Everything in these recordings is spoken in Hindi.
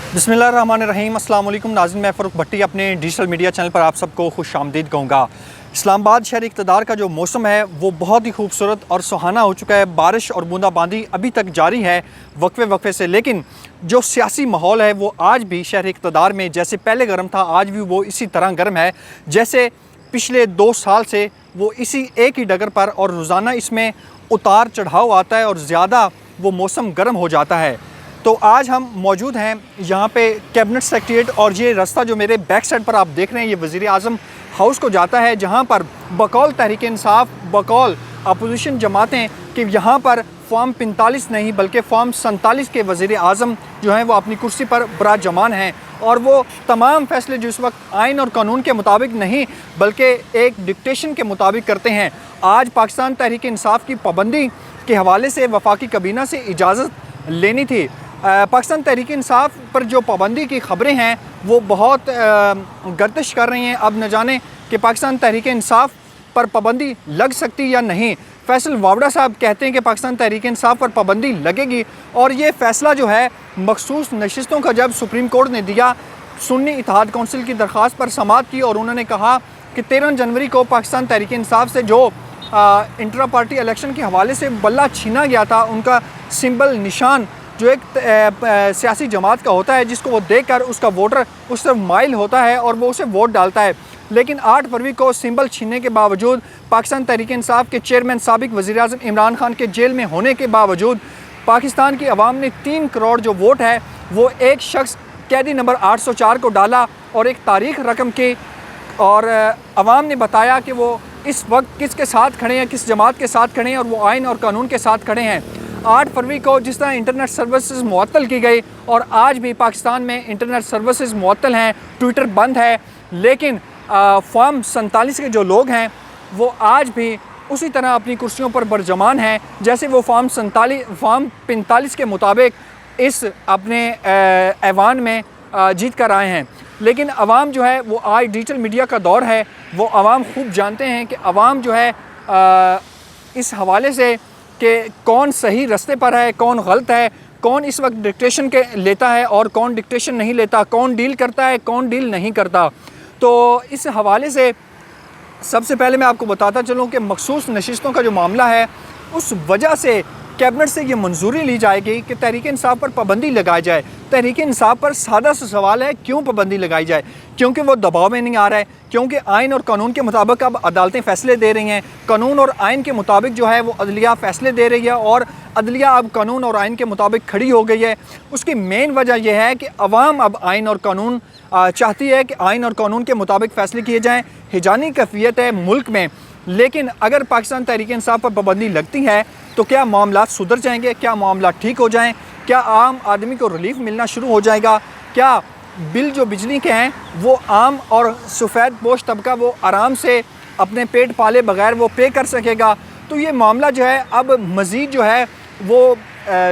बिस्मिल्लाहिर्रहमानिर्रहीम। अस्सलाम वालेकुम नाज़रीन, मैं फ़ारूक भट्टी अपने डिजिटल मीडिया चैनल पर आप सबको खुश आमदीद कहूँगा। इस्लामाबाद शहर इक़्तिदार का जो मौसम है वो बहुत ही खूबसूरत और सुहाना हो चुका है। बारिश और बूंदाबांदी अभी तक जारी है वक्फे वक्फे से, लेकिन जो सियासी माहौल है वो आज भी शहर इक़्तिदार में जैसे पहले गर्म था आज भी वो इसी तरह गर्म है जैसे पिछले 2 साल से वो इसी एक ही डगर पर, और रोज़ाना इसमें उतार चढ़ाव आता है और ज़्यादा वो मौसम गर्म हो जाता है। तो आज हम मौजूद हैं यहाँ पे कैबिनेट सेक्रेटेरिएट, और ये रास्ता जो मेरे बैक साइड पर आप देख रहे हैं ये वज़ीर आज़म हाउस को जाता है, जहाँ पर बकौल तहरीक इंसाफ, बकौल अपोजिशन जमातें कि यहाँ पर फॉर्म 45 नहीं बल्कि फॉर्म 47 के वज़ीर आज़म जो हैं वो अपनी कुर्सी पर बराजमान हैं, और वो तमाम फ़ैसले जो इस वक्त आइन और कानून के मुताबिक नहीं बल्कि एक डिक्टेशन के मुताबिक करते हैं। आज पाकिस्तान तहरीक इंसाफ की पाबंदी के हवाले से वफाकी काबीना से इजाज़त लेनी थी। पाकिस्तान तहरीक इंसाफ पर जो पाबंदी की ख़बरें हैं वो बहुत गर्दिश कर रही हैं। अब न जाने कि पाकिस्तान तहरीक इंसाफ पर पाबंदी लग सकती या नहीं। फैसल वावड़ा साहब कहते हैं कि पाकिस्तान तहरीक इंसाफ पर पाबंदी लगेगी, और ये फ़ैसला जो है मखसूस नशिस्तों का जब सुप्रीम कोर्ट ने दिया, सुन्नी इत्तेहाद कौंसिल की दरख्वास्त पर समाअत की, और उन्होंने कहा कि 13 जनवरी को पाकिस्तान तहरीक इंसाफ से जो इंट्रा पार्टी इलेक्शन के हवाले से बल्ला छीना गया था, उनका सिंबल निशान जो एक सियासी जमात का होता है जिसको वो देखकर उसका वोटर उस तरफ माइल होता है और वो उसे वोट डालता है, लेकिन 8 फरवरी को सिंबल छीनने के बावजूद पाकिस्तान तहरीक इंसाफ के चेयरमैन साबिक वज़ीर आज़म इमरान खान के जेल में होने के बावजूद पाकिस्तान की आवाम ने 3 करोड़ जो वोट है वो एक शख्स कैदी नंबर 804 को डाला और एक तारीख रकम की, और आवाम ने बताया कि वो इस वक्त किसके साथ खड़े हैं, किस जमात के साथ खड़े हैं, और वो आइन और कानून के साथ खड़े हैं। 8 फरवरी को जिस तरह इंटरनेट सर्विसेज मुअत्तल की गई, और आज भी पाकिस्तान में इंटरनेट सर्विसेज मुअत्तल हैं, ट्विटर बंद है, लेकिन फॉर्म 47 के जो लोग हैं वो आज भी उसी तरह अपनी कुर्सियों पर बरजमान हैं जैसे वो फॉर्म 45 के मुताबिक इस अपने ऐवान में जीत कर आए हैं। लेकिन आवाम जो है वो आज डिजिटल मीडिया का दौर है, वो आवाम खूब जानते हैं कि आवाम जो है इस हवाले से कि कौन सही रास्ते पर है, कौन गलत है, कौन इस वक्त डिक्टेशन के लेता है और कौन डिक्टेशन नहीं लेता, कौन डील करता है, कौन डील नहीं करता। तो इस हवाले से सबसे पहले मैं आपको बताता चलूँ कि मखसूस नशिस्तों का जो मामला है उस वजह से कैबिनेट से ये मंजूरी ली जाएगी कि तहरीक इंसाफ पर पाबंदी लगाई जाए। तहरीक इंसाफ पर सादा सा सवाल है, क्यों पाबंदी लगाई जाए? क्योंकि वो दबाव में नहीं आ रहा है, क्योंकि आइन और कानून के मुताबिक अब अदालतें फ़ैसले दे रही हैं, कानून और आइन के मुताबिक जो है वो अदलिया फ़ैसले दे रही है, और अदलिया अब कानून और आइन के मुताबिक खड़ी हो गई है। उसकी मेन वजह यह है कि अवाम अब आइन और कानून चाहती है कि आइन और कानून के मुताबिक फ़ैसले किए जाएँ। हिजानी कैफियत है मुल्क में, लेकिन अगर पाकिस्तान तहरीक इंसाफ पर पाबंदी लगती है तो क्या मामला सुधर जाएंगे? क्या मामला ठीक हो जाएं? क्या आम आदमी को रिलीफ मिलना शुरू हो जाएगा? क्या बिल जो बिजली के हैं वो आम और सफ़ेद पोश तबका वो आराम से अपने पेट पाले बगैर वो पे कर सकेगा? तो ये मामला जो है अब मज़ीद जो है वो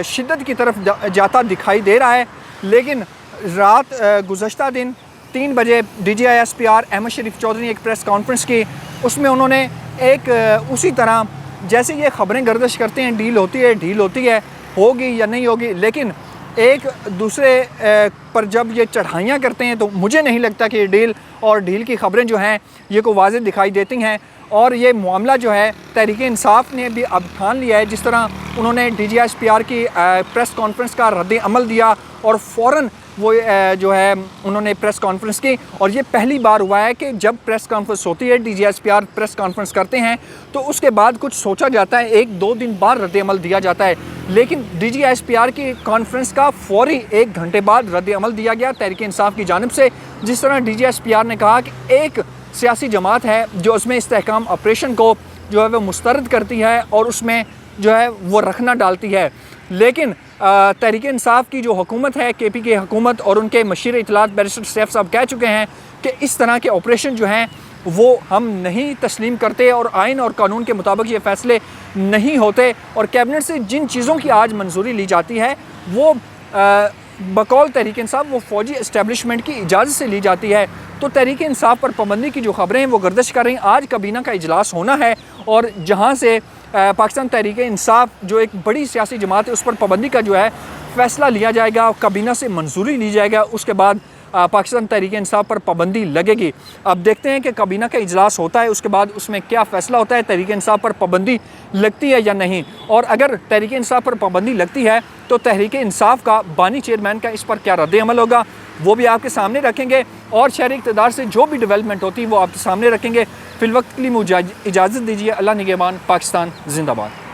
शिद्दत की तरफ जाता दिखाई दे रहा है। लेकिन रात गुज़श्ता दिन 3 बजे DGISPR अहमद शरीफ चौधरी ने एक प्रेस कॉन्फ्रेंस की, उसमें उन्होंने एक उसी तरह जैसे ये ख़बरें गर्दिश करते हैं डील होती है, होगी या नहीं होगी, लेकिन एक दूसरे पर जब ये चढ़ाइयाँ करते हैं तो मुझे नहीं लगता कि ये डील की ख़बरें जो हैं ये को वाज़ेह दिखाई देती हैं। और ये मामला जो है तहरीक इंसाफ ने भी अब ठान लिया है, जिस तरह उन्होंने DGISPR की प्रेस कॉन्फ्रेंस का रद्द अमल दिया और फ़ौरन वो जो है उन्होंने प्रेस कॉन्फ्रेंस की, और ये पहली बार हुआ है कि जब प्रेस कॉन्फ्रेंस होती है, DGISPR प्रेस कॉन्फ्रेंस करते हैं तो उसके बाद कुछ सोचा जाता है, 1-2 दिन बाद रद्द अमल दिया जाता है, लेकिन DGISPR की कॉन्फ्रेंस का फौरी 1 घंटे बाद रद्द अमल दिया गया तहरीक इंसाफ की जानिब से। जिस तरह DGISPR ने कहा कि एक सियासी जमात है जो उसमें इस्तेहकाम ऑपरेशन को जो है वो मुस्तरद करती है और उसमें जो है वो रखना डालती है, लेकिन तहरीक इंसाफ की जो हुकूमत है, KP की हुकूमत और उनके मशीर इत्तलात बैरिस्टर सैफ साहब कह चुके हैं कि इस तरह के ऑपरेशन जो हैं वो हम नहीं तस्लीम करते और आइन और कानून के मुताबिक ये फ़ैसले नहीं होते। और कैबिनेट से जिन चीज़ों की आज मंजूरी ली जाती है वो बकौल तहरीक इंसाफ वो फ़ौजी इस्टेब्लिशमेंट की इजाज़त से ली जाती है। तो तहरीक इंसाफ पर पाबंदी की जो ख़बरें हैं वो गर्दिश कर रही हैं। आज काबीना का इजलास होना है और जहाँ से पाकिस्तान तहरीक इंसाफ जो एक बड़ी सियासी जमात है उस पर पाबंदी का जो है फ़ैसला लिया जाएगा, काबीना से मंजूरी ली जाएगा, उसके बाद पाकिस्तान तहरीक-ए-इंसाफ पर पाबंदी लगेगी। अब देखते हैं कि काबीना का इजलास होता है, उसके बाद उसमें क्या फ़ैसला होता है, तहरीक-ए-इंसाफ पर पाबंदी लगती है या नहीं। और अगर तहरीक-ए-इंसाफ पर पाबंदी लगती है तो तहरीक-ए-इंसाफ का बानी चेयरमैन का इस पर क्या रद्द-ए-अमल होगा, वो भी आपके सामने रखेंगे और शहरी इक़्तिदार से जो भी डेवलपमेंट होती है वो आपके सामने रखेंगे। फ़िलवक्त के लिए मुझे इजाज़त दीजिए। अल्लाह निगहबान। पाकिस्तान ज़िंदाबाद।